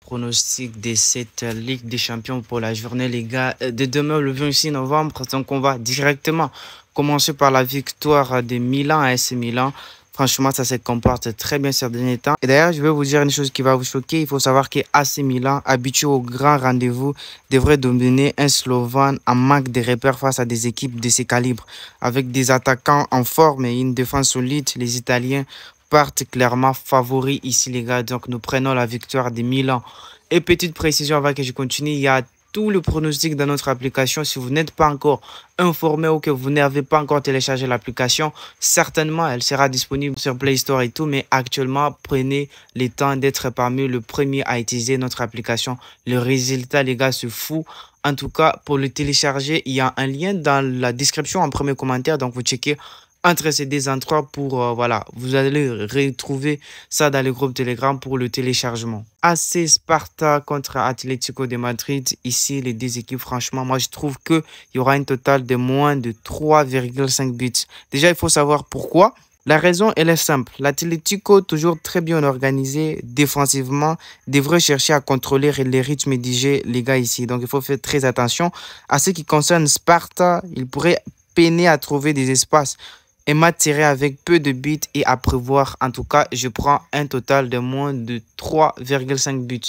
pronostic de cette Ligue des Champions pour la journée, les gars, de demain, le 26 novembre. Donc, on va directement commencer par la victoire de Milan à AC Milan. Franchement, ça se comporte très bien ces derniers temps. Et d'ailleurs, je vais vous dire une chose qui va vous choquer. Il faut savoir que AC Milan, habitué au grand rendez-vous, devrait dominer un Slovène en manque de repères face à des équipes de ce calibre. Avec des attaquants en forme et une défense solide, les Italiens partent clairement favoris ici, les gars. Donc, nous prenons la victoire de Milan. Et petite précision avant que je continue, il y a tout le pronostic dans notre application. Si vous n'êtes pas encore informé ou que vous n'avez pas encore téléchargé l'application, certainement elle sera disponible sur Play Store et tout, mais actuellement prenez le temps d'être parmi le premier à utiliser notre application. Le résultat, les gars, c'est fou. En tout cas, pour le télécharger, il y a un lien dans la description en premier commentaire, donc vous checkez entre ces deux endroits pour, voilà, vous allez retrouver ça dans le groupe Telegram pour le téléchargement. AC Sparta contre Atlético de Madrid. Ici, les deux équipes, franchement, moi, je trouve qu'il y aura un total de moins de 3,5 buts. Déjà, il faut savoir pourquoi. La raison, elle est simple. L'Atlético, toujours très bien organisé défensivement, devrait chercher à contrôler les rythmes du jeu, les gars, ici. Donc, il faut faire très attention. À ce qui concerne Sparta, il pourrait peiner à trouver des espaces et m'attirer avec peu de buts et à prévoir. En tout cas, je prends un total de moins de 3,5 buts.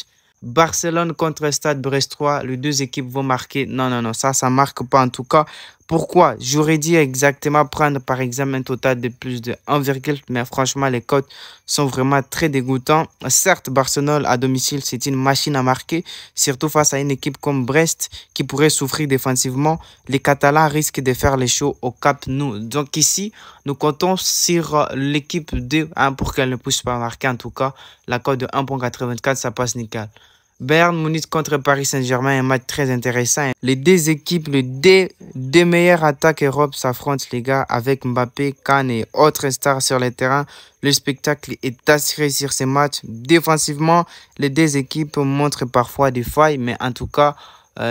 Barcelone contre Stade Brestois, les deux équipes vont marquer. Non, ça marque pas en tout cas. Pourquoi? J'aurais dit exactement prendre par exemple un total de plus de 1, mais franchement les cotes sont vraiment très dégoûtants. Certes, Barcelone à domicile, c'est une machine à marquer, surtout face à une équipe comme Brest qui pourrait souffrir défensivement. Les Catalans risquent de faire les shows au Camp Nou. Donc ici, nous comptons sur l'équipe de 1 pour qu'elle ne puisse pas marquer. En tout cas, la cote de 1,84, ça passe nickel. Bayern Munich contre Paris Saint-Germain, un match très intéressant. Les deux équipes, les deux meilleures attaques Europe s'affrontent, les gars, avec Mbappé, Kane et autres stars sur le terrain. Le spectacle est assuré sur ces matchs. Défensivement, les deux équipes montrent parfois des failles, mais en tout cas,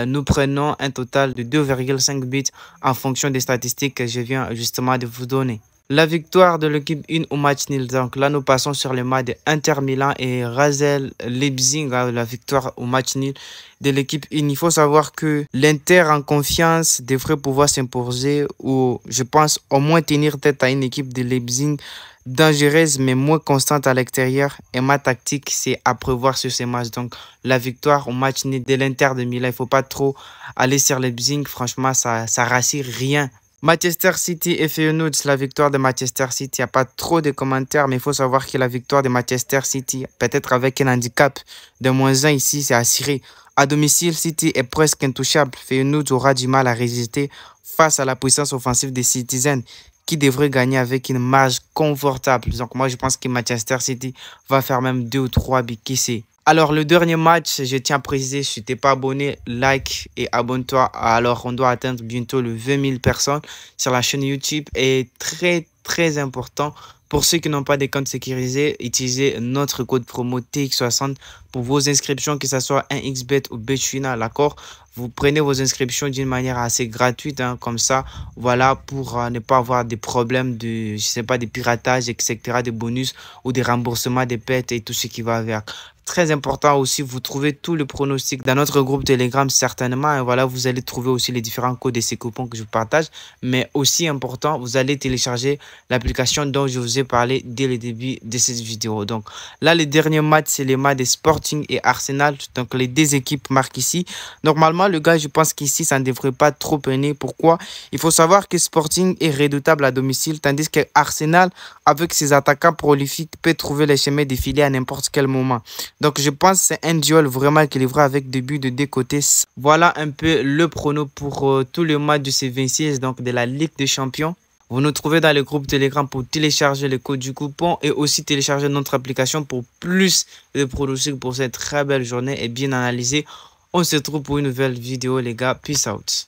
nous prenons un total de 2,5 buts en fonction des statistiques que je viens justement de vous donner. La victoire de l'équipe 1 au match nul. Donc là, nous passons sur le match de Inter Milan et RB Leipzig. La victoire au match nul de l'équipe 1. Il faut savoir que l'Inter en confiance devrait pouvoir s'imposer ou, je pense, au moins tenir tête à une équipe de Leipzig dangereuse mais moins constante à l'extérieur. Et ma tactique, c'est à prévoir sur ces matchs. Donc, la victoire au match nul de l'Inter de Milan. Il ne faut pas trop aller sur Leipzig. Franchement, ça rassure rien. Manchester City et Feyenoord, la victoire de Manchester City. Il n'y a pas trop de commentaires, mais il faut savoir que la victoire de Manchester City, peut-être avec un handicap de -1 ici, c'est assuré. À domicile, City est presque intouchable. Feyenoord aura du mal à résister face à la puissance offensive des Citizens qui devrait gagner avec une marge confortable. Donc moi, je pense que Manchester City va faire même 2 ou 3 buts, qui sait. Alors, le dernier match, je tiens à préciser, si tu n'es pas abonné, like et abonne-toi. Alors, on doit atteindre bientôt le 20 000 personnes sur la chaîne YouTube. Et très important, pour ceux qui n'ont pas de compte sécurisé, utilisez notre code promo TX60 pour vos inscriptions, que ce soit un XBet ou Betwina, d'accord? Vous prenez vos inscriptions d'une manière assez gratuite, hein, comme ça, voilà, pour ne pas avoir des problèmes de, je sais pas, de piratage, etc., des bonus ou des remboursements des pertes et tout ce qui va avec. Très important aussi, vous trouvez tout le pronostic dans notre groupe Telegram certainement. Et voilà, vous allez trouver aussi les différents codes et ces coupons que je vous partage. Mais aussi important, vous allez télécharger l'application dont je vous ai parlé dès le début de cette vidéo. Donc là, le dernier match, c'est les matchs de Sporting et Arsenal. Donc les deux équipes marquent ici. Normalement, le gars, je pense qu'ici, ça ne devrait pas trop peiner. Pourquoi? Il faut savoir que Sporting est redoutable à domicile, tandis que Arsenal, avec ses attaquants prolifiques, peut trouver les chemins défilés à n'importe quel moment. Donc, je pense que c'est un duel vraiment équilibré avec des buts de deux côtés. Voilà un peu le prono pour tous les matchs de ces 26, donc de la Ligue des Champions. Vous nous trouvez dans le groupe Telegram pour télécharger le code du coupon et aussi télécharger notre application pour plus de pronostics pour cette très belle journée et bien analysée. On se retrouve pour une nouvelle vidéo, les gars. Peace out.